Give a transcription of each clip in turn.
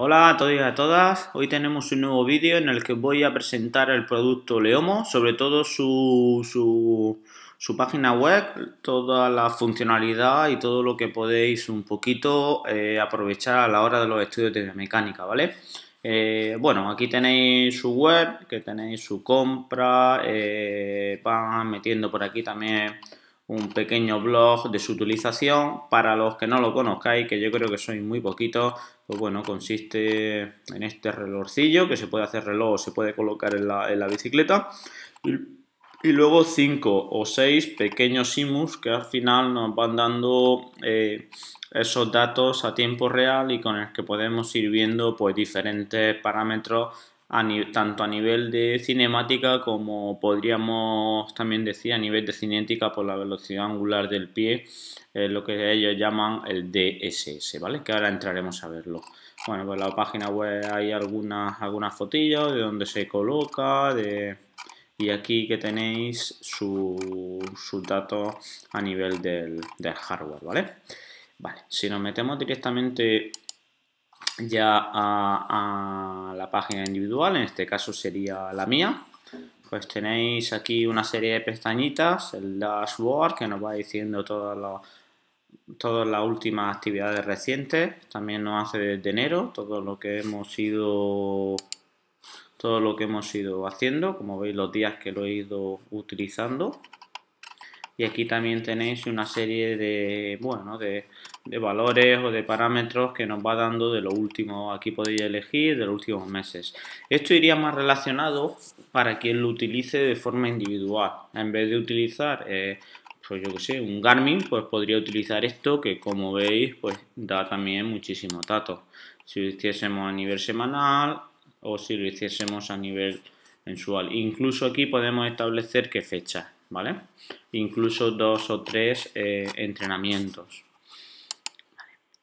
Hola a todos y a todas, hoy tenemos un nuevo vídeo en el que voy a presentar el producto Leomo, sobre todo su página web, toda la funcionalidad y todo lo que podéis un poquito aprovechar a la hora de los estudios de biomecánica, ¿vale? Bueno, aquí tenéis su web, que tenéis su compra, van metiendo por aquí también un pequeño blog de su utilización. Para los que no lo conozcáis, que yo creo que sois muy poquitos, pues bueno, consiste en este relojcillo que se puede hacer reloj o se puede colocar en la bicicleta y luego 5 o 6 pequeños simus que al final nos van dando esos datos a tiempo real y con el que podemos ir viendo pues diferentes parámetros tanto a nivel de cinemática como podríamos también decir a nivel de cinética por la velocidad angular del pie, lo que ellos llaman el DSS, ¿vale? Que ahora entraremos a verlo. Bueno, pues en la página web hay algunas fotillos de donde se coloca, y aquí que tenéis sus datos a nivel del hardware, ¿vale? Vale, si nos metemos directamente ya a la página individual, en este caso sería la mía, pues tenéis aquí una serie de pestañitas, el dashboard que nos va diciendo todas las últimas actividades recientes, también nos hace desde enero todo lo que hemos ido haciendo, como veis los días que lo he ido utilizando. Y aquí también tenéis una serie de, bueno, de valores o de parámetros que nos va dando de lo último. Aquí podéis elegir de los últimos meses. Esto iría más relacionado para quien lo utilice de forma individual. En vez de utilizar, pues yo que sé, un Garmin, pues podría utilizar esto que, como veis, pues da también muchísimos datos. Si lo hiciésemos a nivel semanal o si lo hiciésemos a nivel mensual. Incluso aquí podemos establecer qué fecha, ¿vale? Incluso 2 o 3 entrenamientos.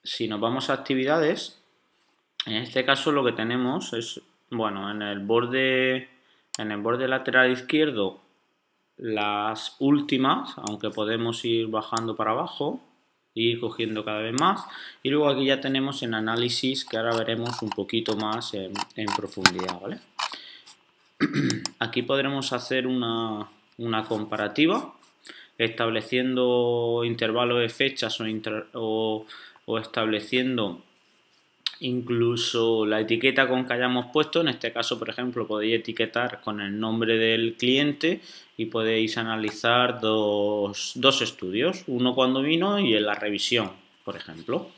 Si nos vamos a actividades, en este caso lo que tenemos es, bueno, en el borde lateral izquierdo las últimas, aunque podemos ir bajando para abajo e ir cogiendo cada vez más, y luego aquí ya tenemos en análisis, que ahora veremos un poquito más en profundidad, ¿vale? Aquí podremos hacer una comparativa estableciendo intervalos de fechas o estableciendo incluso la etiqueta con que hayamos puesto. En este caso, por ejemplo, podéis etiquetar con el nombre del cliente y podéis analizar dos estudios, uno cuando vino y en la revisión, por ejemplo.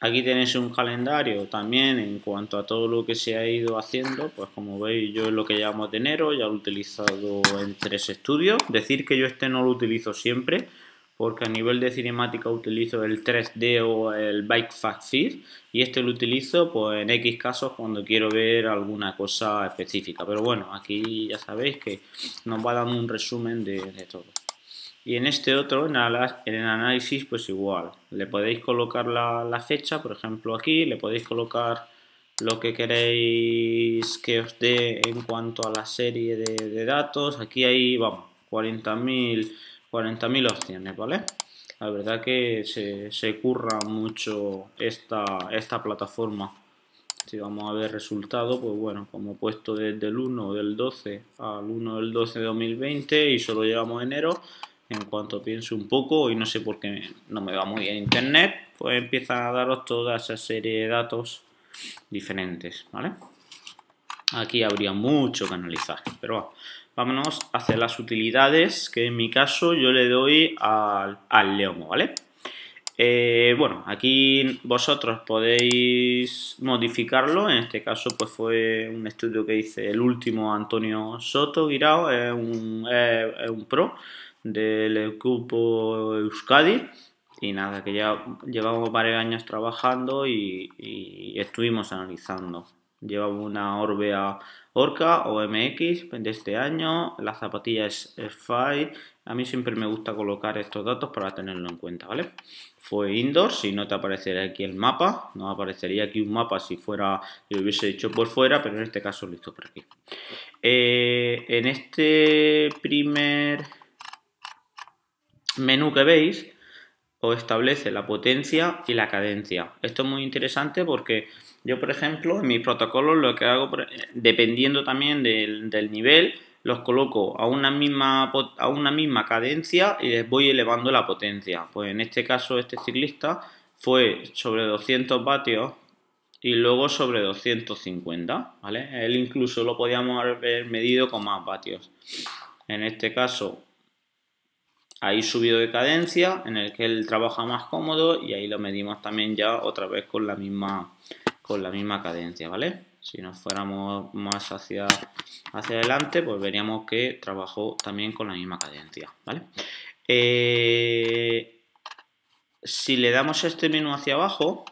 Aquí tenéis un calendario también en cuanto a todo lo que se ha ido haciendo. Pues como veis, yo es lo que llevamos de enero, ya lo he utilizado en 3 estudios. Decir que yo este no lo utilizo siempre, porque a nivel de cinemática utilizo el 3D o el Bike Fast Feed, y este lo utilizo pues en X casos cuando quiero ver alguna cosa específica. Pero bueno, aquí ya sabéis que nos va dando un resumen de todo. Y en este otro, en el análisis, pues igual. Le podéis colocar la fecha, por ejemplo aquí, le podéis colocar lo que queréis que os dé en cuanto a la serie de datos. Aquí hay, vamos, 40.000 opciones, ¿vale? La verdad que se curra mucho esta plataforma. Si vamos a ver resultados, pues bueno, como he puesto desde el 1 del 12 al 1 del 12 de 2020 y solo llevamos enero, en cuanto pienso un poco y no sé por qué no me va muy bien internet, pues empieza a daros toda esa serie de datos diferentes, ¿vale? Aquí habría mucho que analizar, pero bueno, vámonos hacia las utilidades, que en mi caso yo le doy al Leomo, ¿vale? Bueno, aquí vosotros podéis modificarlo. En este caso pues fue un estudio que hice el último Antonio Soto Guirao, es un pro del equipo Euskadi. Y nada, que ya llevamos varios años trabajando y estuvimos analizando. Llevamos una Orbea Orca o MX de este año, la zapatilla es FI. A mí siempre me gusta colocar estos datos para tenerlo en cuenta, ¿vale? Fue indoor, si no te aparecería aquí el mapa, no aparecería aquí un mapa si lo hubiese hecho por fuera, pero en este caso lo he visto por aquí. En este primer menú que veis, os establece la potencia y la cadencia. Esto es muy interesante porque Yo, por ejemplo, en mis protocolos lo que hago, dependiendo también del nivel, los coloco a una misma cadencia y les voy elevando la potencia. Pues en este caso, este ciclista fue sobre 200 vatios y luego sobre 250, ¿vale? Él incluso lo podíamos haber medido con más vatios. En este caso, ahí subido de cadencia, en el que él trabaja más cómodo y ahí lo medimos también ya otra vez con la misma cadencia, ¿vale? Si nos fuéramos más hacia adelante, pues veríamos que trabajó también con la misma cadencia, ¿vale? Si le damos este menú hacia abajo,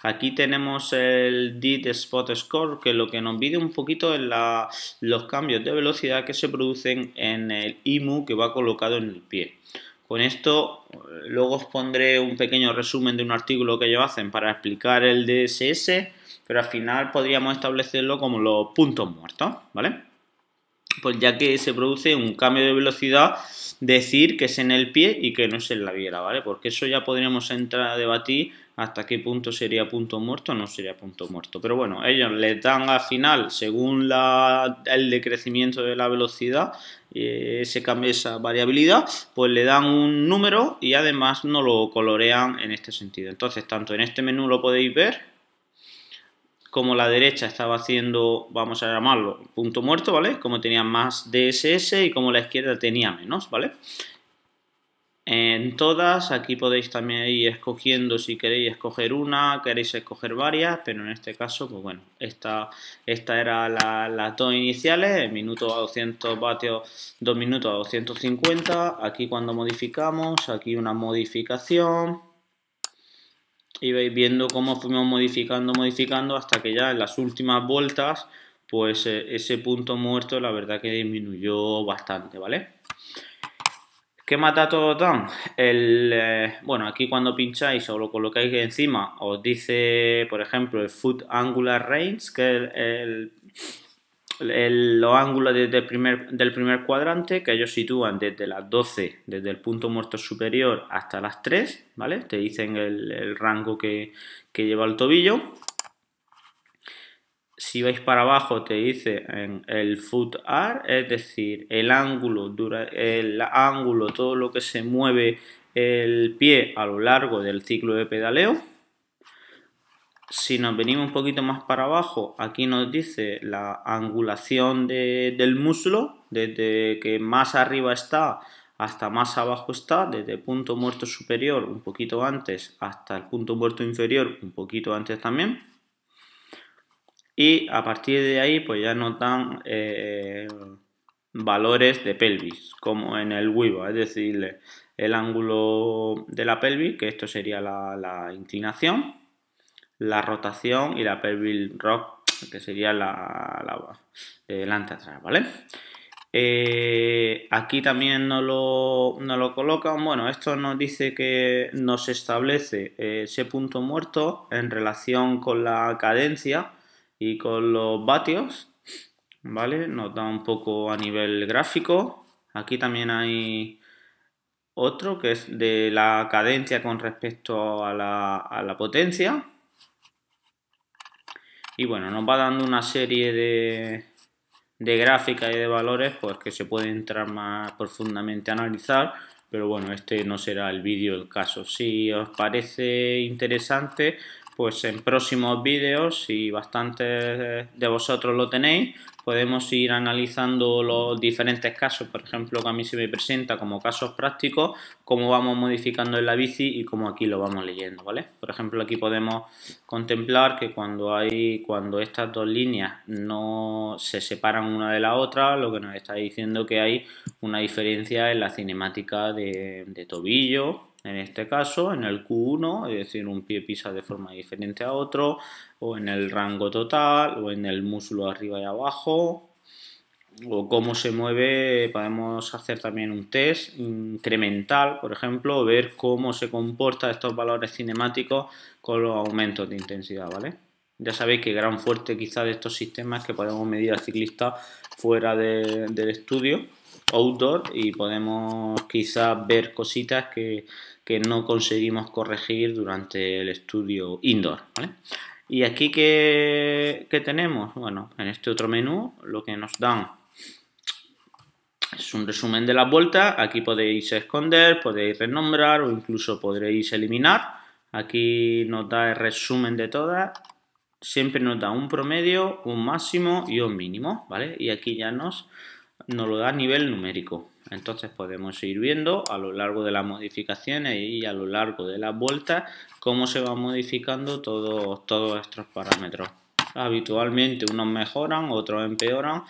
aquí tenemos el DIT Spot Score, que lo que nos pide un poquito es los cambios de velocidad que se producen en el IMU que va colocado en el pie. Con esto, luego os pondré un pequeño resumen de un artículo que ellos hacen para explicar el DSS, pero al final podríamos establecerlo como los puntos muertos, ¿vale? Pues ya que se produce un cambio de velocidad, decir que es en el pie y que no es en la viera, ¿vale? Porque eso ya podríamos entrar a debatir hasta qué punto sería punto muerto o no sería punto muerto. Pero bueno, ellos les dan al final, según el decrecimiento de la velocidad, esa variabilidad, pues le dan un número y además nos lo colorean en este sentido. Entonces, tanto en este menú lo podéis ver, como la derecha estaba haciendo, vamos a llamarlo, punto muerto, ¿vale? Como tenía más DSS y como la izquierda tenía menos, ¿vale? En todas, aquí podéis también ir escogiendo si queréis escoger una, queréis escoger varias, pero en este caso, pues bueno, esta era las dos iniciales, minuto a 200 vatios, 2 minutos a 250, aquí cuando modificamos, aquí una modificación, y vais viendo cómo fuimos modificando hasta que ya en las últimas vueltas, pues ese punto muerto la verdad que disminuyó bastante, ¿vale? ¿Qué más datos dan? Bueno, aquí cuando pincháis o lo colocáis encima, os dice, por ejemplo, el Foot Angular Range, que es los ángulos del primer cuadrante, que ellos sitúan desde las 12, desde el punto muerto superior hasta las 3, ¿vale? Te dicen el rango que lleva el tobillo. Si vais para abajo te dice en el foot arc, es decir, el ángulo, todo lo que se mueve el pie a lo largo del ciclo de pedaleo. Si nos venimos un poquito más para abajo, aquí nos dice la angulación del muslo, desde que más arriba está hasta más abajo está, desde el punto muerto superior un poquito antes hasta el punto muerto inferior un poquito antes también. Y a partir de ahí pues ya nos dan valores de pelvis, como en el WIBA, es decir, el ángulo de la pelvis, que esto sería la inclinación, la rotación y la pelvis rock, que sería delante atrás, ¿vale? Aquí también nos lo colocan. Bueno, esto nos dice que nos establece ese punto muerto en relación con la cadencia y con los vatios, ¿vale? Nos da un poco a nivel gráfico. Aquí también hay otro que es de la cadencia con respecto a la potencia. Y bueno, nos va dando una serie de gráficas y de valores pues que se puede entrar más profundamente a analizar, pero bueno, este no será el vídeo del caso. Si os parece interesante, pues en próximos vídeos, si bastantes de vosotros lo tenéis, podemos ir analizando los diferentes casos, por ejemplo, que a mí se me presenta como casos prácticos, cómo vamos modificando en la bici y cómo aquí lo vamos leyendo, ¿vale? Por ejemplo, aquí podemos contemplar que cuando estas dos líneas no se separan una de la otra, lo que nos está diciendo que hay una diferencia en la cinemática de tobillo, en este caso, en el Q1, es decir, un pie pisa de forma diferente a otro, o en el rango total, o en el muslo arriba y abajo, o cómo se mueve. Podemos hacer también un test incremental, por ejemplo, ver cómo se comportan estos valores cinemáticos con los aumentos de intensidad, ¿vale? Ya sabéis que gran fuerte quizá de estos sistemas es que podemos medir al ciclista fuera del estudio, outdoor, y podemos quizás ver cositas que no conseguimos corregir durante el estudio indoor, ¿vale? ¿Y aquí qué tenemos? Bueno, en este otro menú lo que nos dan es un resumen de las vueltas. Aquí podéis esconder, podéis renombrar o incluso podréis eliminar. Aquí nos da el resumen de todas. Siempre nos da un promedio, un máximo y un mínimo, ¿vale? Y aquí ya nos lo da a nivel numérico. Entonces podemos ir viendo a lo largo de las modificaciones y a lo largo de las vueltas cómo se van modificando todos estos parámetros. Habitualmente unos mejoran, otros empeoran,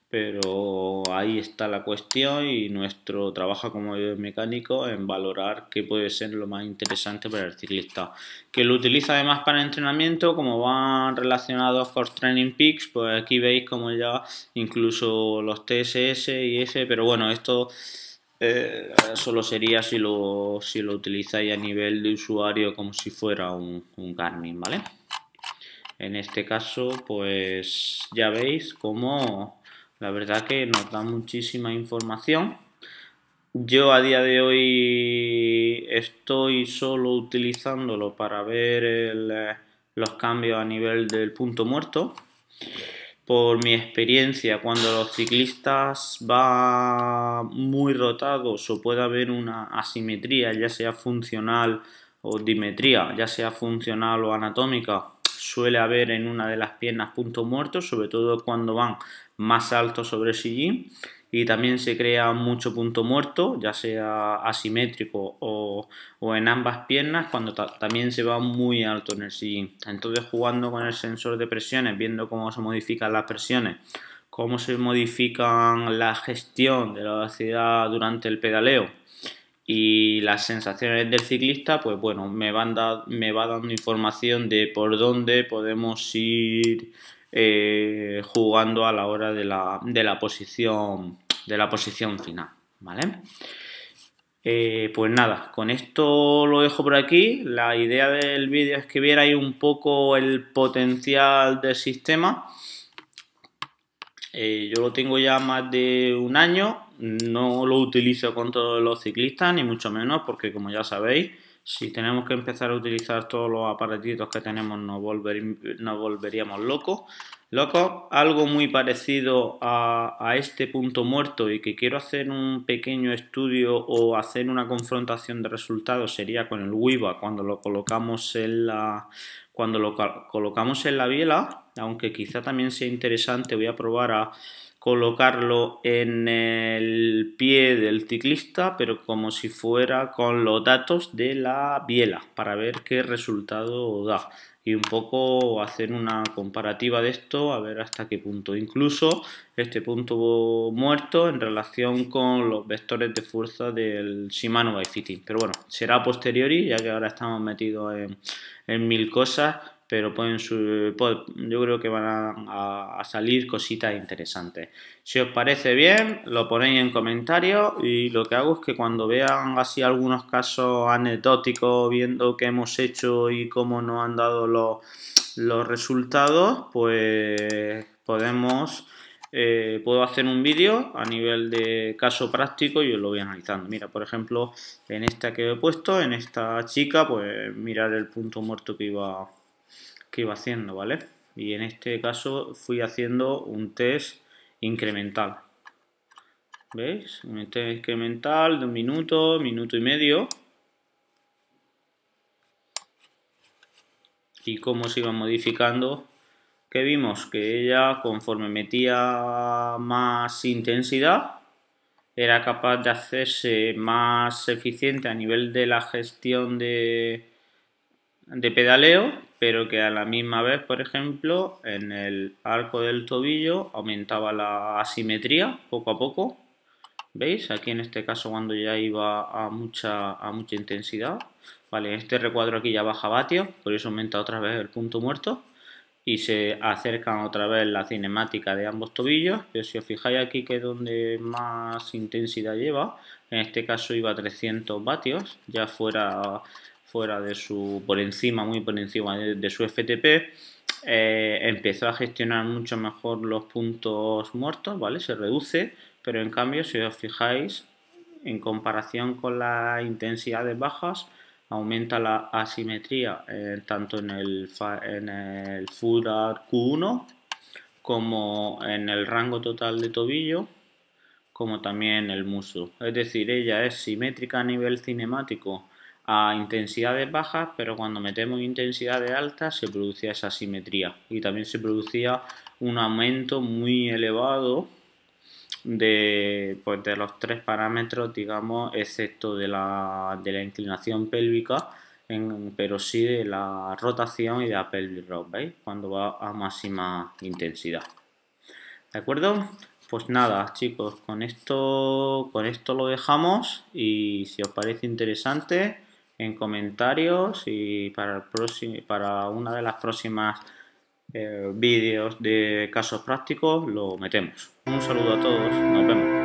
pero ahí está la cuestión y nuestro trabajo como biomecánico en valorar qué puede ser lo más interesante para el ciclista. Que lo utiliza además para entrenamiento, como van relacionados con Training Peaks, pues aquí veis como ya incluso los TSS y F, pero bueno, esto solo sería si lo utilizáis a nivel de usuario como si fuera un Garmin, ¿vale? En este caso, pues ya veis cómo la verdad que nos da muchísima información. Yo a día de hoy estoy solo utilizándolo para ver los cambios a nivel del punto muerto. Por mi experiencia, cuando los ciclistas van muy rotados o puede haber una asimetría, ya sea funcional o dimetría, ya sea funcional o anatómica, suele haber en una de las piernas puntos muertos, sobre todo cuando van más altos sobre el sillín, y también se crea mucho punto muerto, ya sea asimétrico o en ambas piernas, cuando también se va muy alto en el sillín. Entonces, jugando con el sensor de presiones, viendo cómo se modifican las presiones, cómo se modifican la gestión de la velocidad durante el pedaleo y las sensaciones del ciclista, pues bueno, me va dando información de por dónde podemos ir jugando a la hora de la posición final, ¿vale? Pues nada, con esto lo dejo por aquí. La idea del vídeo es que vierais un poco el potencial del sistema. Yo lo tengo ya más de un año, no lo utilizo con todos los ciclistas, ni mucho menos, porque como ya sabéis, si tenemos que empezar a utilizar todos los aparatitos que tenemos nos volveríamos locos. Algo muy parecido a este punto muerto y que quiero hacer un pequeño estudio o hacer una confrontación de resultados sería con el Wiba cuando lo colocamos en la biela, aunque quizá también sea interesante, voy a probar a colocarlo en el pie del ciclista, pero como si fuera con los datos de la biela, para ver qué resultado da. Y un poco hacer una comparativa de esto, a ver hasta qué punto. Incluso este punto muerto en relación con los vectores de fuerza del Shimano Bifitting. Pero bueno, será a posteriori, ya que ahora estamos metidos en mil cosas, pero yo creo que van a salir cositas interesantes. Si os parece bien, lo ponéis en comentarios y lo que hago es que cuando vean así algunos casos anecdóticos, viendo qué hemos hecho y cómo nos han dado los resultados, pues puedo hacer un vídeo a nivel de caso práctico y os lo voy analizando. Mira, por ejemplo, en esta que he puesto, en esta chica, pues mirar el punto muerto que iba haciendo, ¿vale? Y en este caso fui haciendo un test incremental. ¿Veis? Un test incremental de un minuto, minuto y medio. Y cómo se iba modificando. Que vimos que ella, conforme metía más intensidad, era capaz de hacerse más eficiente a nivel de la gestión de pedaleo, pero que a la misma vez, por ejemplo, en el arco del tobillo aumentaba la asimetría poco a poco. ¿Veis? Aquí en este caso cuando ya iba a mucha intensidad. Vale, este recuadro aquí ya baja vatios, por eso aumenta otra vez el punto muerto y se acercan otra vez la cinemática de ambos tobillos, pero si os fijáis aquí que es donde más intensidad lleva, en este caso iba a 300 vatios, ya fuera de muy por encima de su FTP, empezó a gestionar mucho mejor los puntos muertos, ¿vale? Se reduce, pero en cambio si os fijáis, en comparación con las intensidades bajas, aumenta la asimetría tanto en el foot Q1 como en el rango total de tobillo, como también el muslo. Es decir, ella es simétrica a nivel cinemático a intensidades bajas, pero cuando metemos intensidades altas se producía esa simetría y también se producía un aumento muy elevado de los tres parámetros, digamos, excepto de la inclinación pélvica, pero sí de la rotación y de la pelvis rock, ¿veis? Cuando va a máxima intensidad. ¿De acuerdo? Pues nada, chicos, con esto lo dejamos y si os parece interesante, en comentarios y para una de las próximas vídeos de casos prácticos lo metemos. Un saludo a todos, nos vemos.